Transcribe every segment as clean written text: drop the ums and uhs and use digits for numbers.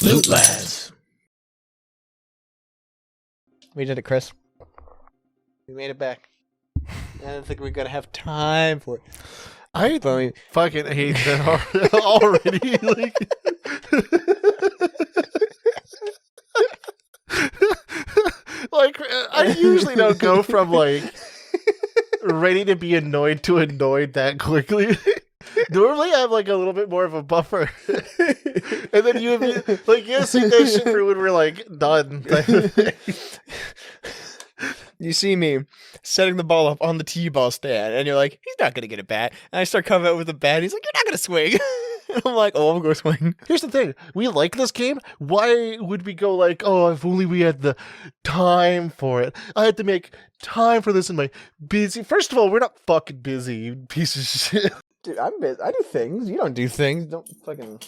Lootlads. We did it, Chris. We made it back. I don't think we're gonna have time for it. I fucking hate that already. Like, I usually don't go from like ready to be annoyed to annoyed that quickly. Normally, I have like a little bit more of a buffer, and then you have, like, you see that shit for when we're like done. You see me setting the ball up on the T-ball stand, and you're like, he's not going to get a bat. And I start coming out with a bat. He's like, you're not going to swing. And I'm like, oh, I'm going to swing. Here's the thing. We like this game. Why would we go like, oh, if only we had the time for it. I had to make time for this in my busy... First of all, we're not fucking busy, you piece of shit. Dude, I'm busy. I do things. You don't do things. Don't fucking...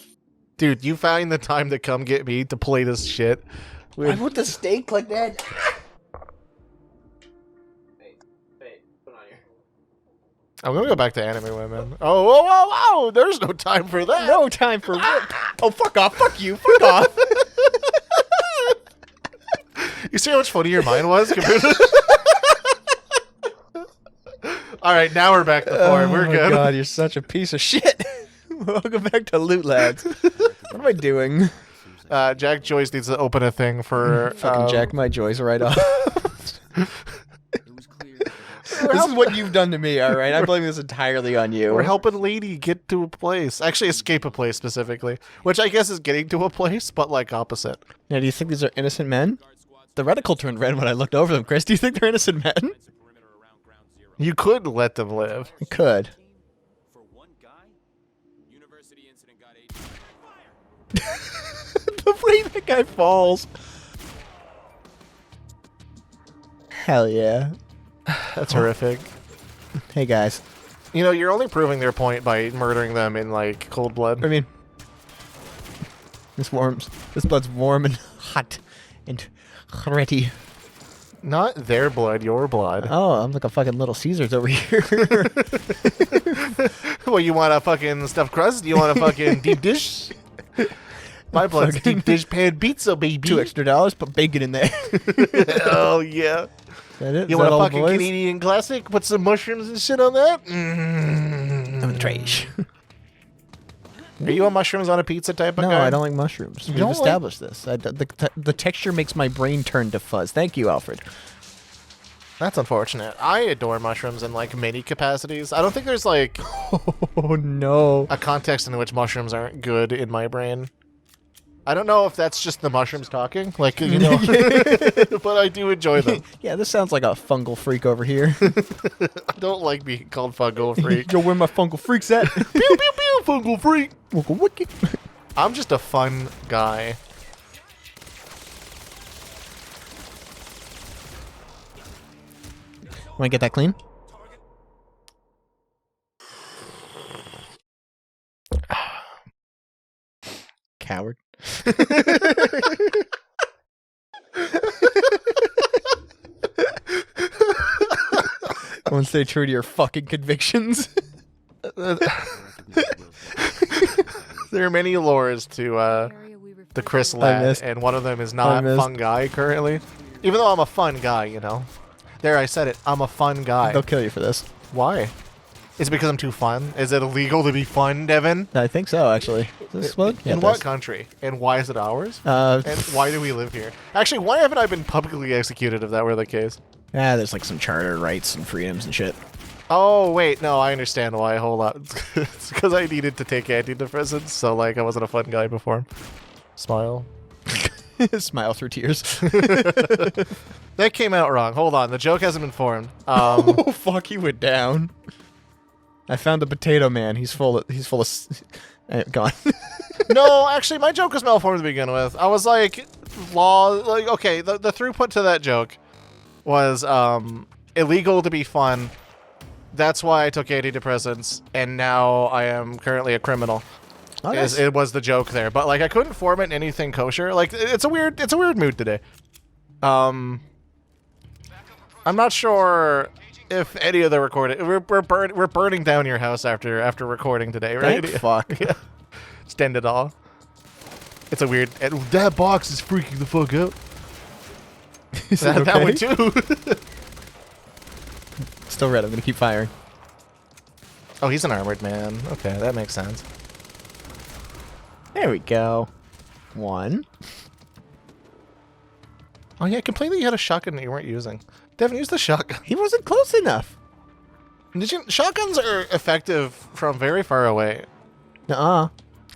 Dude, you find the time to come get me to play this shit. I put the steak like that. I'm gonna go back to anime women. Oh, whoa, whoa, whoa! There's no time for that. No time for what? Oh, fuck off! Fuck you! Fuck off! You see how much funnier mine was compared to... All right, now we're back to form. We're good. Oh my god, you're such a piece of shit. Welcome back to Loot Lads. What am I doing? Jack Joyce needs to open a thing for... Fucking jack my Joyce right off. This is what you've done to me, alright? I'm blaming this entirely on you. We're helping Lady get to a place. Actually, escape a place, specifically. Which I guess is getting to a place, but, like, opposite. Now, do you think these are innocent men? The reticle turned red when I looked over them, Chris. Do you think they're innocent men? You could let them live. You could. The way that guy falls. Hell yeah. That's horrific. Hey, guys. You know, you're only proving their point by murdering them in, like, cold blood. I mean, this blood's warm and hot and ready. Not their blood, your blood. Oh, I'm like a fucking Little Caesars over here. Well, you want a fucking stuffed crust? You want a fucking deep dish? My blood's deep dish pan pizza, baby. $2 extra, put bacon in there. Oh, yeah. Is that it? You want a fucking Canadian classic? Put some mushrooms and shit on that? I'm in the trash. Are you a mushrooms on a pizza type of guy? No, I don't like mushrooms. We've don't established this. The texture makes my brain turn to fuzz. Thank you, Alfred. That's unfortunate. I adore mushrooms in, like, many capacities. I don't think there's, like... Oh, no. a context in which mushrooms aren't good in my brain. I don't know if that's just the mushrooms talking, like, you know, but I do enjoy them. Yeah, this sounds like a fungal freak over here. I don't like being called fungal freak. Yo, where my fungal freaks at? Pew, pew, pew, fungal freak. Wooka wookie. I'm just a fun guy. Want to get that clean? Coward. Won't stay true to your fucking convictions. There are many lores to the Chris lad, and one of them is not fun guy currently. Even though I'm a fun guy, you know. There, I said it. I'm a fun guy. They'll kill you for this. Why? Is it because I'm too fun? Is it illegal to be fun, Devin? I think so, actually. Is this what? Yeah, in what country? And why is it ours? And why do we live here? Actually, why haven't I been publicly executed if that were the case? there's like some charter rights and freedoms and shit. Oh, wait, no, I understand why. Hold on. It's because I needed to take antidepressants, so, like, I wasn't a fun guy before. Smile. Smile through tears. That came out wrong. Hold on, the joke hasn't been formed. Oh, fuck, he went down. I found the potato man. He's full of... gone. No, actually, my joke was malformed to begin with. I was like, okay, the throughput to that joke was illegal to be fun. That's why I took antidepressants, and now I am currently a criminal. Oh, nice. It was the joke there, but like I couldn't form it in anything kosher. Like it's a weird mood today. I'm not sure if any of the recording. We're burning down your house after recording today, right? Thank fuck. Yeah. Stand it all. It's a weird. That box is freaking the fuck out. Is it That okay? one too. Still red. I'm gonna keep firing. Oh, he's an armored man. Okay, that makes sense. There we go. One. Oh yeah, completely. You had a shotgun that you weren't using. Devin, use the shotgun. He wasn't close enough. Shotguns are effective from very far away. Nuh-uh.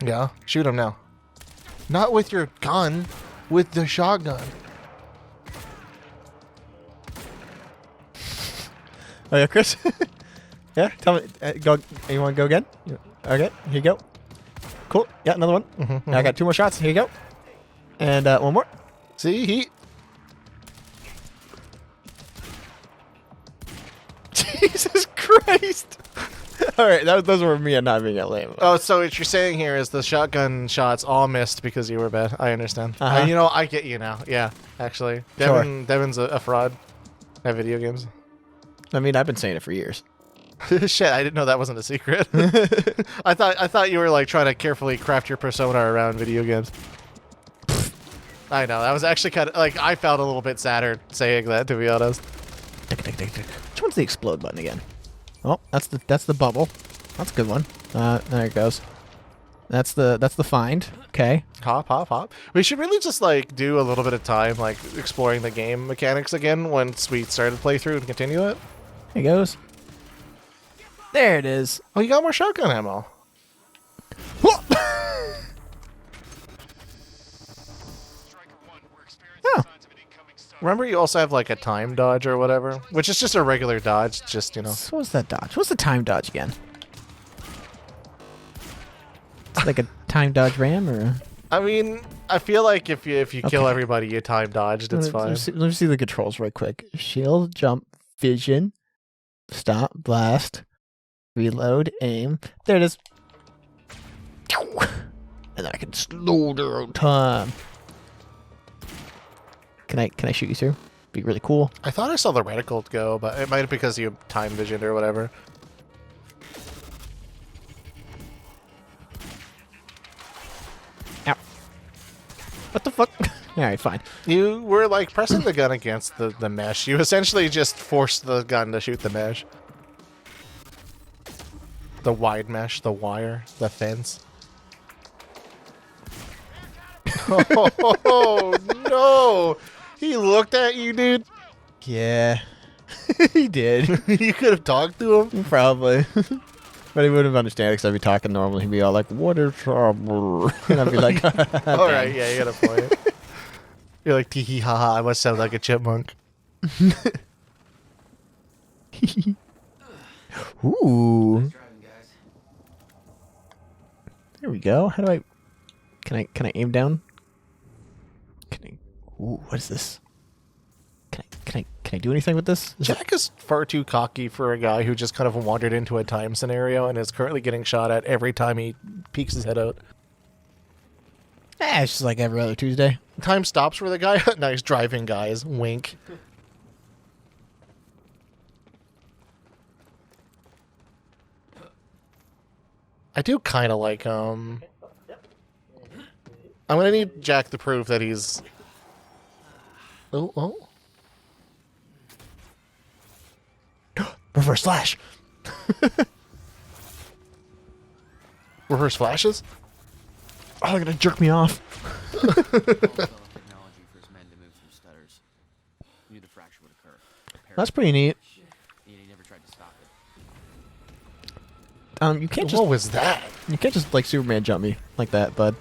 Yeah, shoot him now. Not with your gun, with the shotgun. Oh yeah, Chris. Yeah, tell me. Go. You want to go again? Okay, here you go. Cool. Yeah, another one. I got 2 more shots. Here you go. And one more. See, he. Jesus Christ! All right, those were me and not being at lame. Oh, so what you're saying here is the shotgun shots all missed because you were bad. I understand. Uh-huh. You know, I get you now. Yeah, actually, Devin's a fraud at video games. I mean, I've been saying it for years. Shit, I didn't know that wasn't a secret. I thought you were like trying to carefully craft your persona around video games. I know, that was actually kind of like I felt a little bit sadder saying that, to be honest. Which one's the explode button again? Oh, that's the bubble. That's a good one. There it goes. That's the find. Okay. Hop, hop, hop. We should really just like do a little bit of time like exploring the game mechanics again once we started playthrough and continue it. There it goes. There it is. Oh, you got more shotgun ammo. Oh. Remember, you also have like a time dodge or whatever, which is just a regular dodge. Just So what's that dodge? What's the time dodge again? It's like a time dodge ram, or? I mean, I feel like if you kill everybody, you time dodged. It's fine. Let me see the controls right quick. Shield, jump, vision, stop, blast, reload, aim. There it is. And then I can slow down time. Can I shoot you through? Be really cool. I thought I saw the reticle go, but it might have because you time vision or whatever. Ow. What the fuck? Alright, fine. You were like pressing the gun against the mesh. You essentially just forced the gun to shoot the mesh. The wide mesh, the wire, the fence. Oh no! He looked at you, dude. Yeah. He did. You could have talked to him. Probably. But he wouldn't have understood because I'd be talking normally. He'd be all like, "What is trouble?" And I'd be like, "All right, yeah, you got a point." You're like, "Tee hee ha ha." I must sound like a chipmunk. Ooh. There we go. How do I? Can I aim down? Ooh, what is this? Can I do anything with this? Jack is far too cocky for a guy who just kind of wandered into a time scenario and is currently getting shot at every time he peeks his head out. It's just like every other Tuesday. Time stops for the guy. Nice driving, guys. Wink. I do kind of like I'm gonna need Jack to prove that he's. Oh. Reverse flash. Reverse flashes? Oh, they're gonna jerk me off. That's pretty neat. You can't just. What was that? You can't just like Superman jump me like that, bud.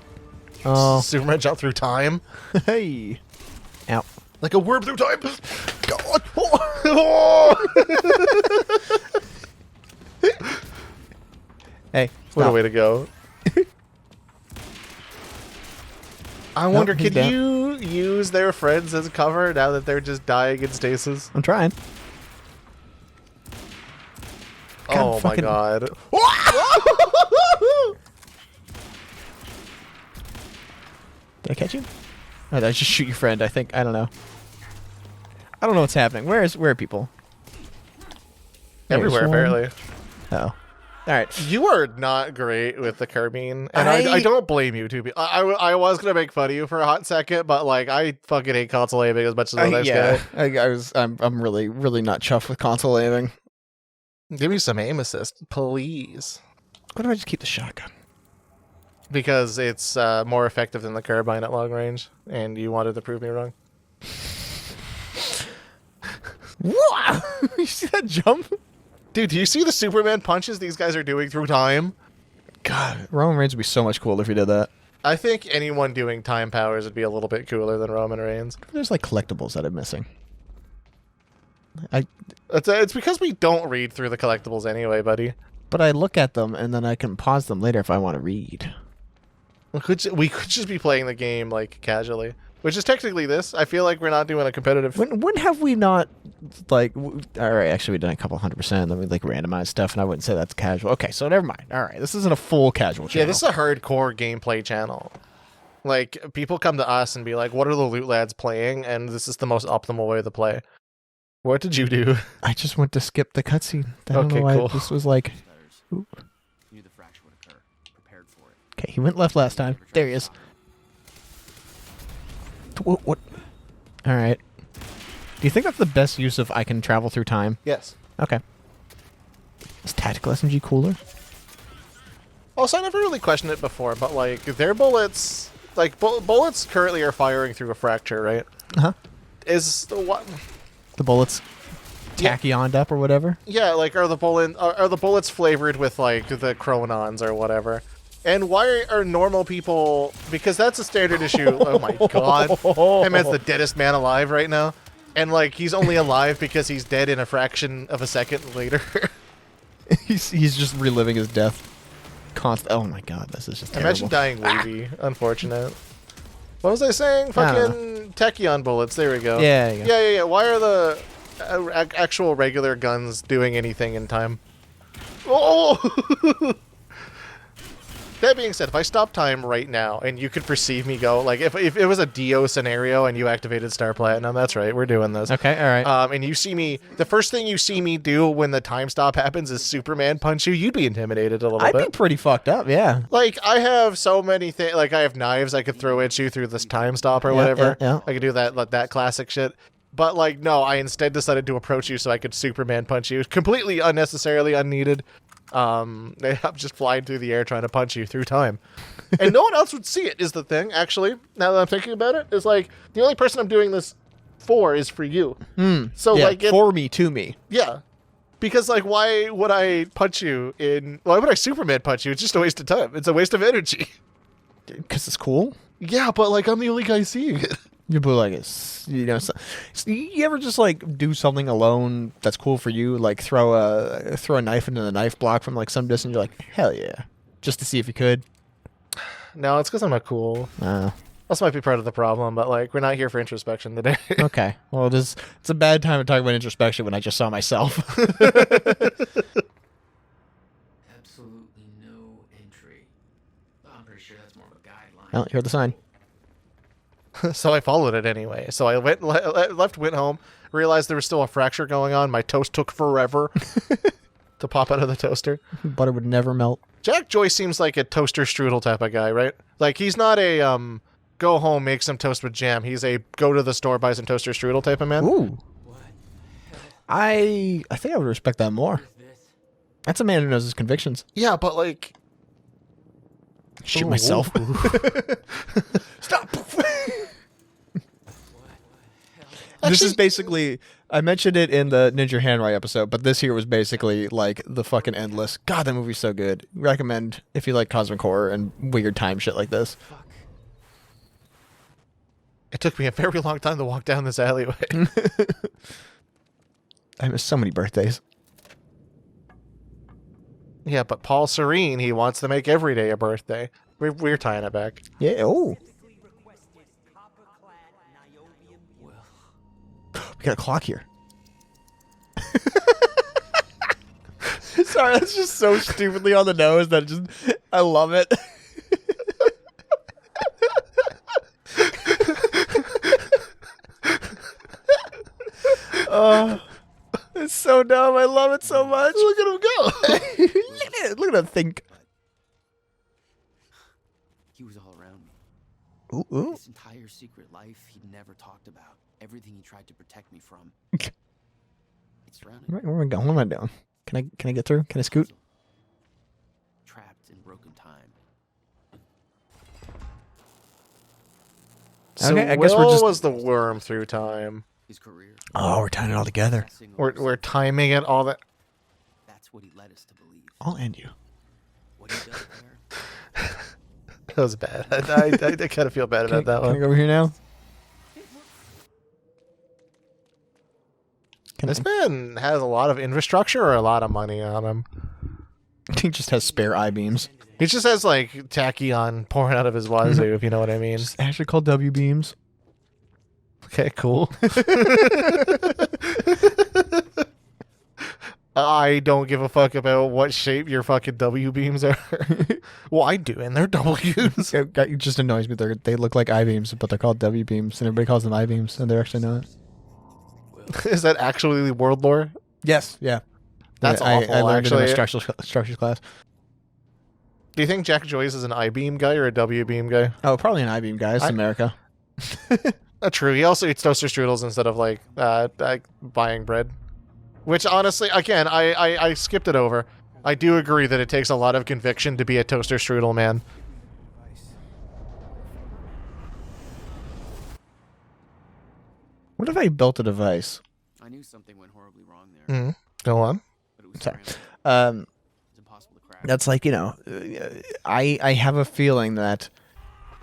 Oh. Superman jump through time? Hey. Ow. Like a worm through time? God. Hey. What a Stop. way to go. I wonder, he's could down. you use their friends as cover now that they're just dying in stasis? I'm trying. Oh my fucking- god. Did I catch you? Or did I just shoot your friend? I think. I don't know. I don't know what's happening. Where are people? There's Everywhere, one. apparently. Oh. right. You are not great with the carbine, and I don't blame you, too. I was going to make fun of you for a hot second, but, like, I fucking hate console aiming as much as the next guy. I'm really, really not chuffed with console aiming. Give me some aim assist, please. Why don't I just keep the shotgun? Because it's more effective than the carbine at long range, and you wanted to prove me wrong. Wow! You see that jump? Dude, do you see the Superman punches these guys are doing through time? God, Roman Reigns would be so much cooler if he did that. I think anyone doing time powers would be a little bit cooler than Roman Reigns. There's like collectibles that I'm missing. It's because we don't read through the collectibles anyway, buddy. But I look at them and then I can pause them later if I want to read. We could just be playing the game like casually, which is technically this. I feel like we're not doing a competitive. When have we not like? All right, actually we've done a couple 100%. Then we like randomized stuff, and I wouldn't say that's casual. Okay, so never mind. All right, this isn't a full casual channel. Yeah, this is a hardcore gameplay channel. Like people come to us and be like, "What are the loot lads playing?" And this is the most optimal way to play. What did you do? I just went to skip the cutscene. I don't know why cool. This was like. Ooh. Knew the fracture would occur. Prepared for it. Okay, he went left last time. There he is. What? All right. Do you think that's the best use of I can travel through time? Yes. Okay. Is tactical SMG cooler? Also, I never really questioned it before, but like their bullets, like bullets currently are firing through a fracture, right? Uh-huh. Is the what? The bullets tachyoned up or whatever? Yeah, like are the bullets flavored with like the chronons or whatever? And why are normal people? Because that's a standard issue. Oh my god, that man's the deadest man alive right now, and like he's only alive because he's dead in a fraction of a second later. he's just reliving his death. Oh my god, this is just terrible. Imagine dying wavy. Unfortunate. What was I saying? Fucking tachyon bullets. There we go. Yeah. Yeah. Why are the actual regular guns doing anything in time? Oh! That being said, if I stop time right now and you could perceive me go, like if it was a Dio scenario and you activated Star Platinum, that's right, we're doing this. Okay, all right. And you see me, the first thing you see me do when the time stop happens is Superman punch you, you'd be intimidated a little bit. I'd be pretty fucked up, yeah. Like, I have so many things, like I have knives I could throw at you through this time stop or whatever. Yeah. I could do that classic shit. But like, no, I instead decided to approach you so I could Superman punch you. Completely unnecessarily unneeded. I'm just flying through the air trying to punch you through time. And no one else would see it is the thing, actually. Now that I'm thinking about it, is like, the only person I'm doing this for is for you. So yeah, like for me, to me. Yeah. Because like, why would I punch you why would I Superman punch you? It's just a waste of time. It's a waste of energy. Because it's cool? Yeah, but like, I'm the only guy seeing it. You put like you ever just like do something alone that's cool for you, like throw a knife into the knife block from like some distance? You're like, hell yeah, just to see if you could. No, it's because I'm not cool. This might be part of the problem, but like, we're not here for introspection today. Okay, well, it's a bad time to talk about introspection when I just saw myself. Absolutely no entry. I'm pretty sure that's more of a guideline. Well, here's the sign. So I followed it anyway. So I went home, realized there was still a fracture going on. My toast took forever to pop out of the toaster. Butter would never melt. Jack Joyce seems like a toaster strudel type of guy, right? Like, he's not a go home, make some toast with jam. He's a go to the store, buy some toaster strudel type of man. Ooh. I think I would respect that more. That's a man who knows his convictions. Yeah, but like... Shoot myself. Stop. This is basically, I mentioned it in the Ninja Hanrai episode, but this here was basically like the fucking Endless. God, that movie's so good. Recommend if you like cosmic horror and weird time shit like this. It took me a very long time to walk down this alleyway. I miss so many birthdays. Yeah, but Paul Serene, he wants to make every day a birthday. We're tying it back. Yeah, oh. We got a clock here. Sorry, that's just so stupidly on the nose that just, I love it. It's so dumb. I love it so much. Look at him go. Look they gonna think? He was all around me. Ooh. This entire secret life he'd never talked about. Everything he tried to protect me from. It surrounded me. Where am I going? What am I doing? Can I get through? Can I scoot? Trapped in broken time. So Okay, I guess we're Will just- was the worm through time. His career. Oh, we're tying it all together. Passing We're over we're timing it all that. That's what he led us to believe. I'll end you. What he does there. That was bad. I kind of feel bad about that Can I one. go over here now? This man has a lot of infrastructure or a lot of money on him. He just has spare I-beams. He just has like tachyon pouring out of his wazoo, if you know what I mean. It's actually called W-beams. Okay, cool. I don't give a fuck about what shape your fucking W beams are. Well, I do, and they're W's. It just annoys me. They look like I-beams, but they're called W-beams, and everybody calls them I-beams, and they're actually not. Is that actually world lore? Yes, yeah. That's I awful, learned it in actually. a structures class. Do you think Jack Joyce is an I-beam guy or a W-beam guy? Oh, probably an I-beam guy. It's America. True. He also eats toaster strudels instead of like buying bread. Which honestly, again, I skipped it over. I do agree that it takes a lot of conviction to be a toaster strudel man. What if I built a device? I knew something went horribly wrong there. Mm. Go on. But it was Sorry. scrambled. It's impossible to crack. That's like, I have a feeling that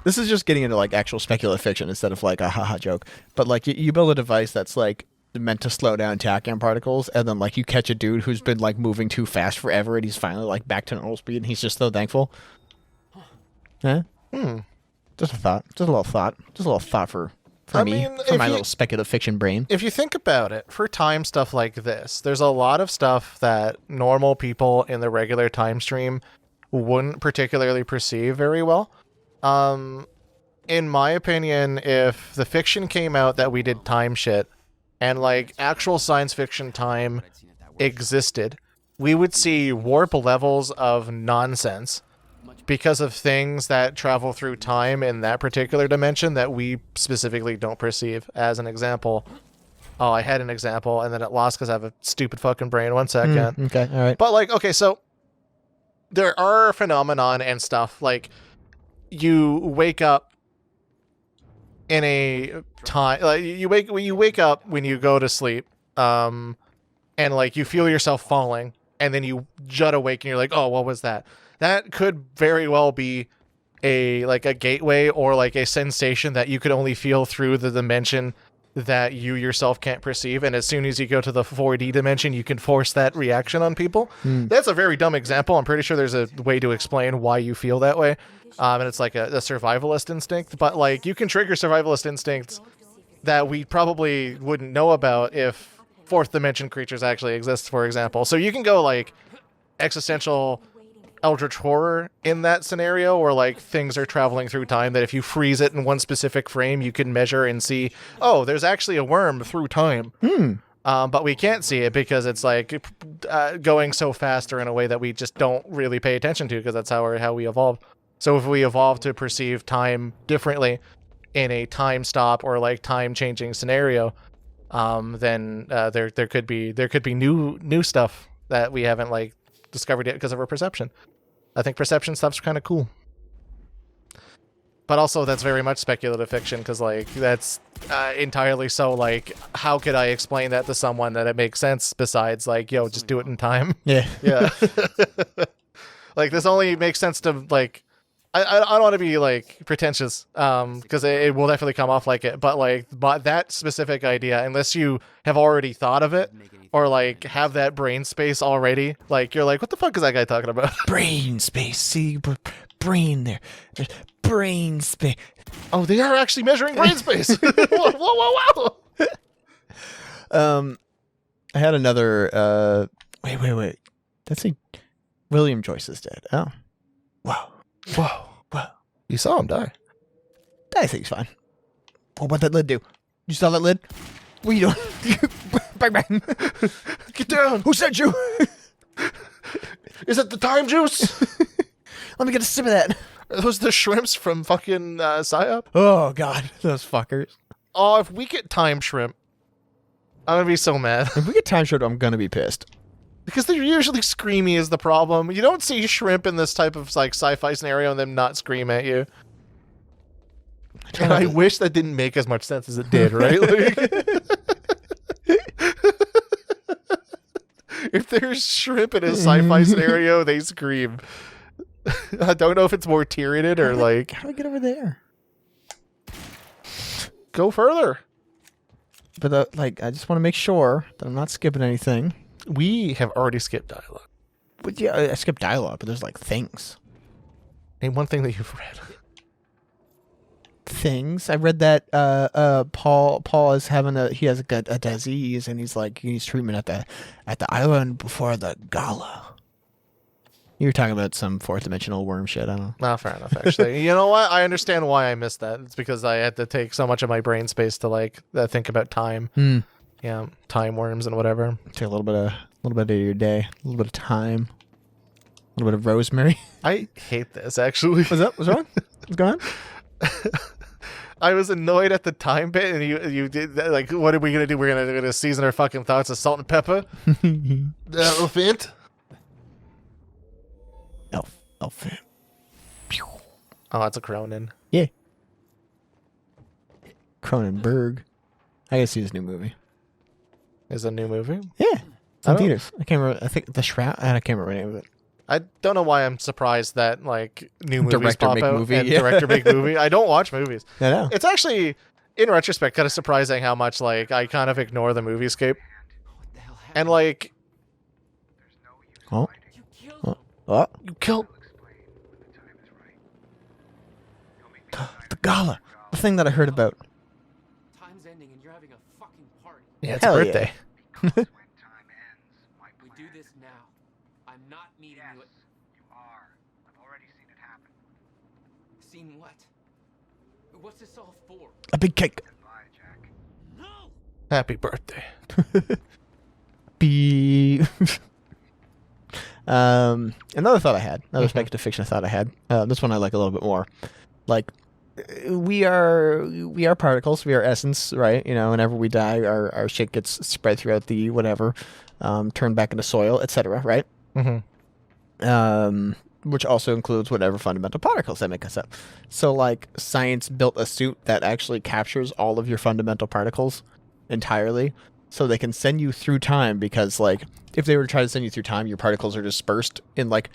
this is just getting into like actual speculative fiction instead of like a haha joke. But like you build a device that's like meant to slow down tachyon particles, and then like you catch a dude who's been like moving too fast forever, and he's finally like back to normal speed, and he's just so thankful. Huh? Just a thought. Just a little thought. Just a little thought for I me, mean, for if my you- little speculative fiction brain. If you think about it, for time stuff like this, there's a lot of stuff that normal people in the regular time stream wouldn't particularly perceive very well. In my opinion, if the fiction came out that we did time shit and like actual science fiction time I'd seen it that way. existed, we would see warp levels of nonsense because of things that travel through time in that particular dimension that we specifically don't perceive. As an example, oh, I had an example and then it lost because I have a stupid fucking brain. 1 second. Okay, all right. But like, okay, so there are phenomenon and stuff like you wake up in a time, like you wake up when you go to sleep, and like you feel yourself falling, and then you jut awake and you're like, oh, what was that? That could very well be a gateway or like a sensation that you could only feel through the dimension that you yourself can't perceive, and as soon as you go to the 4D dimension, you can force that reaction on people. That's a very dumb example. I'm pretty sure there's a way to explain why you feel that way, and it's like a survivalist instinct. But like, you can trigger survivalist instincts that we probably wouldn't know about if fourth dimension creatures actually exist, for example. So you can go like existential eldritch horror in that scenario, where like things are traveling through time that if you freeze it in one specific frame, you can measure and see, oh, there's actually a worm through time. But we can't see it because it's like going so fast or in a way that we just don't really pay attention to, because that's how we evolved. So if we evolve to perceive time differently in a time stop or like time changing scenario, then there could be new stuff that we haven't like discovered yet because of our perception. I think perception stuff's kind of cool. But also that's very much speculative fiction, because like that's entirely so like, how could I explain that to someone that it makes sense besides like, yo, just do it in time? Yeah. Yeah. Like, this only makes sense to like, I don't want to be like pretentious, because it will definitely come off like it, but that specific idea, unless you have already thought of it or like have that brain space already, like you're like, what the fuck is that guy talking about? Brain space. See, brain there. There's brain space. Oh, they are actually measuring brain space. Whoa. I had another. Wait. That's a William Joyce is dead. Oh, whoa. You saw him die. I think he's fine. Oh, what'd that lid do? You saw that lid? What are you doing? Bang. Get down. Who sent you? Is it the time juice? Let me get a sip of that. Are those the shrimps from fucking Psyop? Oh god, those fuckers. Oh, if we get time shrimp, I'm gonna be so mad. If we get time shrimp, I'm gonna be pissed. Because they're usually screamy is the problem. You don't see shrimp in this type of like sci-fi scenario and them not scream at you. And I wish that didn't make as much sense as it did, right? Like, if there's shrimp in a sci-fi scenario, they scream. I don't know if it's more Tyranid or like... How do I get over there? Go further. But like, I just want to make sure that I'm not skipping anything. We have already skipped dialogue. But yeah, I skipped dialogue, but there's like things. Name one thing that you've read. Things. I read that Paul is having he has a disease and he's like he needs treatment at the island before the gala. You were talking about some fourth dimensional worm shit. I don't know. Not fair enough, actually. You know what? I understand why I missed that. It's because I had to take so much of my brain space to like think about time. Yeah, time worms and whatever. Take a little bit of your day, a little bit of time, a little bit of rosemary. I hate this actually. What's up? What's wrong? What's going on? I was annoyed at the time bit, and you did that, like, what are we gonna do? We're gonna season our fucking thoughts with salt and pepper. The elephant. Elephant. Oh, that's a Cronin. Yeah. Cronenberg. I gotta see this new movie. Is a new movie? Yeah. It's in theaters. I can't remember. I think The Shroud. I can't remember the name of it. I don't know why I'm surprised that like new movies Director pop make out movie, and yeah. director make movie. I don't watch movies. I know. It's actually, in retrospect, kind of surprising how much like I kind of ignore the moviescape. What the hell happened? And like, Oh. You killed Oh. him. Oh. you killed. The gala. The thing that I heard about. Time's ending and you're having a fucking party. Yeah, it's Hell a yeah. birthday. We do this now. I'm not meeting you at... You are. I've already seen it happen. Seen what? What's this all for? A big cake. Goodbye, Jack. No! Happy birthday. Be. Another thought I had. Another speculative fiction thought I had. This one I like a little bit more. Like, we are particles. We are essence, right? You know, whenever we die, our shit gets spread throughout the whatever, turned back into soil, etc. Right? Mm-hmm. Which also includes whatever fundamental particles that make us up. So, like, science built a suit that actually captures all of your fundamental particles entirely, so they can send you through time. Because, like, if they were to try to send you through time, your particles are dispersed in like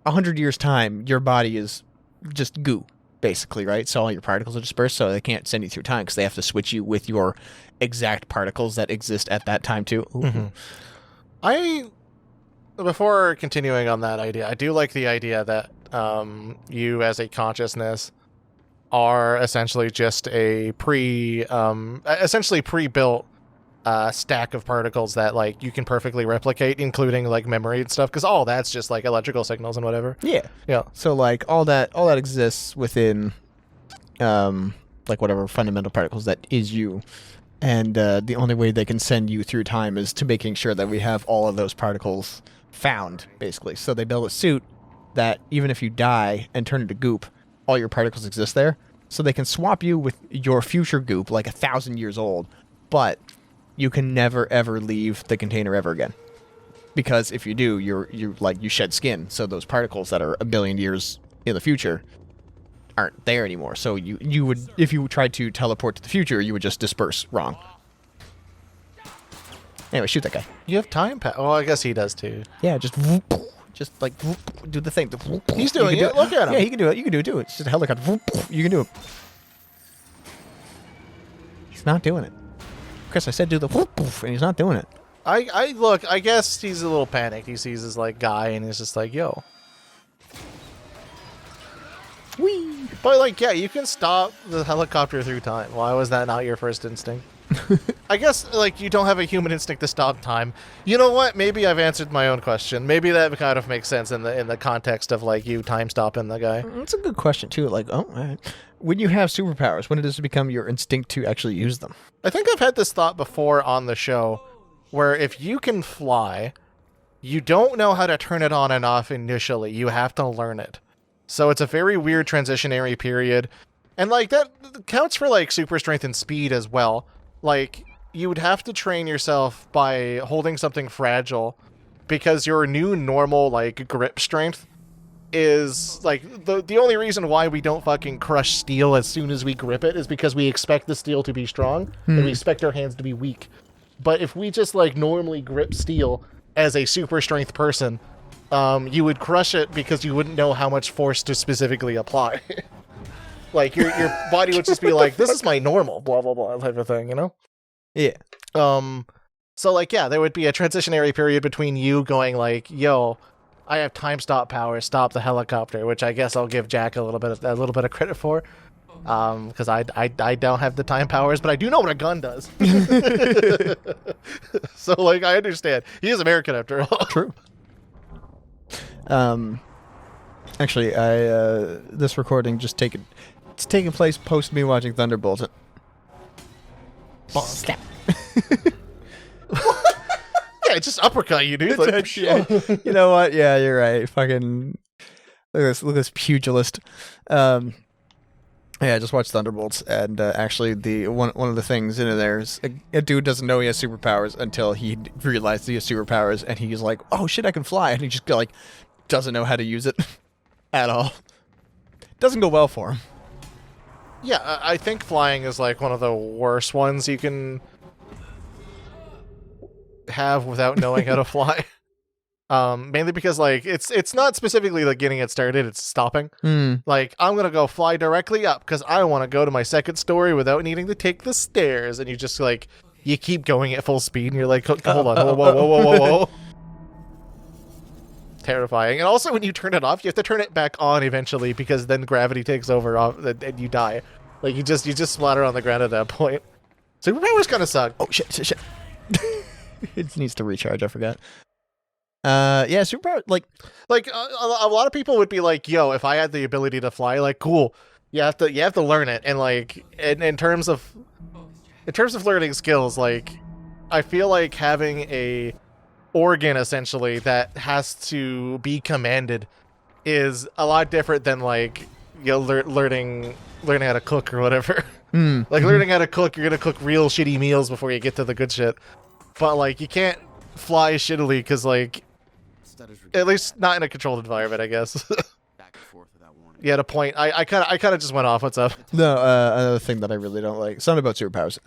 100 years' time. Your body is just goo, basically, right? So all your particles are dispersed, so they can't send you through time because they have to switch you with your exact particles that exist at that time too. Mm-hmm. Before continuing on that idea, I do like the idea that you as a consciousness are essentially just a essentially pre-built stack of particles that like you can perfectly replicate, including like memory and stuff, because all that's just like electrical signals and whatever. Yeah. So like all that exists within like whatever fundamental particles that is you. And the only way they can send you through time is to making sure that we have all of those particles found, basically. So they build a suit that even if you die and turn into goop, all your particles exist there. So they can swap you with your future goop, like 1,000 years old, but you can never ever leave the container ever again. Because if you do, you shed skin. So those particles that are 1 billion years in the future aren't there anymore. So you would, if you tried to teleport to the future, you would just disperse wrong. Anyway, shoot that guy. You have time well, I guess he does too. Yeah, just like do the thing. He's doing it. Look at him. Yeah, he can do it. You can do it too. It's just a helicopter. You can do it. He's not doing it. Chris, I said do the and he's not doing it. I look, I guess he's a little panicked. He sees this like guy and he's just like, yo. Whee! But like, yeah, you can stop the helicopter through time. Why was that not your first instinct? I guess like you don't have a human instinct to stop time. You know what? Maybe I've answered my own question. Maybe that kind of makes sense in the context of like you time stopping the guy. That's a good question too. Like, oh, all right. When you have superpowers, when does it become your instinct to actually use them? I think I've had this thought before on the show, where if you can fly, you don't know how to turn it on and off initially. You have to learn it. So it's a very weird transitionary period. And like that counts for like super strength and speed as well. Like you would have to train yourself by holding something fragile because your new normal like grip strength is like the only reason why we don't fucking crush steel as soon as we grip it is because we expect the steel to be strong and we expect our hands to be weak. But if we just like normally grip steel as a super strength person, you would crush it because you wouldn't know how much force to specifically apply. Like your body would just be like, this is my normal blah blah blah type of thing, you know? Yeah. So like yeah, there would be a transitionary period between you going like, yo, I have time stop power, stop the helicopter, which I guess I'll give Jack a little bit of credit for. Because I don't have the time powers, but I do know what a gun does. So like I understand. He is American after all. True. Actually, this recording it's taking place post me watching Thunderbolt. Snap. Yeah, just uppercut you, dude. Like, Yeah. You know what? Yeah, you're right. Fucking look at this pugilist. Yeah, I just watched Thunderbolts, and actually, the one of the things in there is a dude doesn't know he has superpowers until he realizes he has superpowers, and he's like, "Oh shit, I can fly!" And he just like doesn't know how to use it at all. Doesn't go well for him. yeah, I think flying is like one of the worst ones you can have without knowing how to fly. Mainly because like it's not specifically like getting it started, it's stopping. Like I'm gonna go fly directly up because I want to go to my second story without needing to take the stairs, and you just like you keep going at full speed, and you're like, hold on, whoa. Terrifying. And also when you turn it off, you have to turn it back on eventually because then gravity takes over and you die. Like you just splatter on the ground at that point. Superpowers kind of suck. Oh shit. It needs to recharge. I forgot. Yeah, superpower like a lot of people would be like, yo, if I had the ability to fly, like, cool. You have to learn it. And like in terms of learning skills, like I feel like having a organ essentially that has to be commanded is a lot different than like learning how to cook or whatever. Like learning how to cook, you're gonna cook real shitty meals before you get to the good shit. But like you can't fly shittily because like at least not in a controlled environment, I guess. Back and forth without warning. You had a point. I kind of just went off. What's up? no. Another thing that I really don't like. Something about superpowers.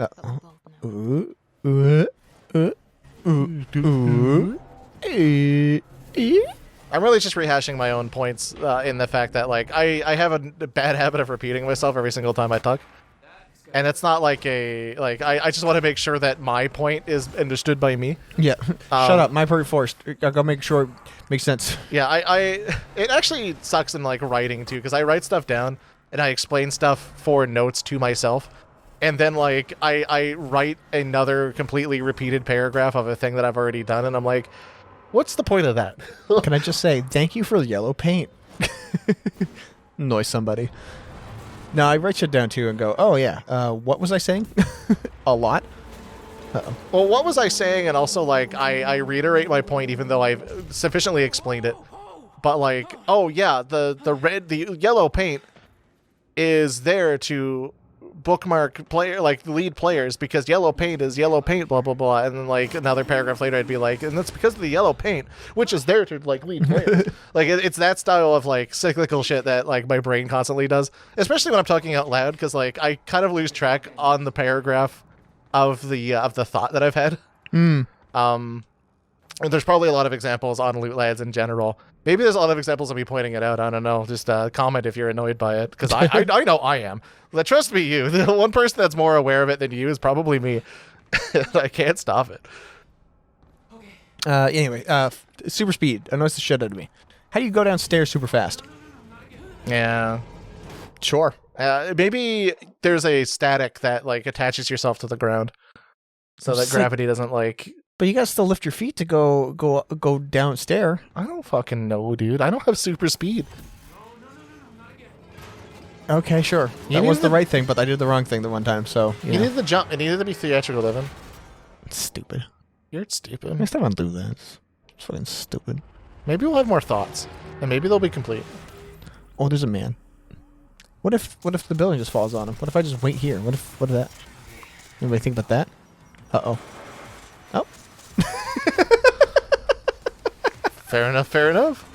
I'm really just rehashing my own points in the fact that like I have a bad habit of repeating myself every single time I talk. And it's not like I just want to make sure that my point is understood by me. Yeah. Shut up. My point first. I gotta make sure it makes sense. Yeah, it actually sucks in like writing too, because I write stuff down and I explain stuff for notes to myself. And then like I write another completely repeated paragraph of a thing that I've already done, and I'm like, what's the point of that? Can I just say thank you for the yellow paint? Annoy somebody. No, I write shit down too and go, oh yeah, what was I saying? A lot? Uh-oh. Well, what was I saying? And also, like, I reiterate my point even though I've sufficiently explained it. But, like, oh yeah, the yellow paint is there to bookmark lead players because yellow paint is yellow paint, blah, blah, blah. And then, like, another paragraph later, I'd be like, and that's because of the yellow paint, which is there to, like, lead players. Like, it's that style of, like, cyclical shit that, like, my brain constantly does, especially when I'm talking out loud, because, like, I kind of lose track on the paragraph of the thought that I've had. And there's probably a lot of examples on Loot Lads in general. Maybe there's a lot of examples of me pointing it out. I don't know. Just comment if you're annoyed by it, because I know I am. Trust me, you. The one person that's more aware of it than you is probably me. I can't stop it. Anyway, super speed. Annoys the shit out of me. How do you go downstairs super fast? Yeah. Sure. Maybe there's a static that like attaches yourself to the ground, so that gravity doesn't like. But you gotta still lift your feet to go downstairs. I don't fucking know, dude. I don't have super speed. Okay, sure. That was the right thing, but I did the wrong thing the one time, so... You needed the jump. It needed to be theatrical, Devin. It's stupid. You're stupid. Next time I'll do this. It's fucking stupid. Maybe we'll have more thoughts, and maybe they'll be complete. Oh, there's a man. What if the building just falls on him? What if I just wait here? What if that? Anybody think about that? Uh-oh. Oh. Fair enough, fair enough.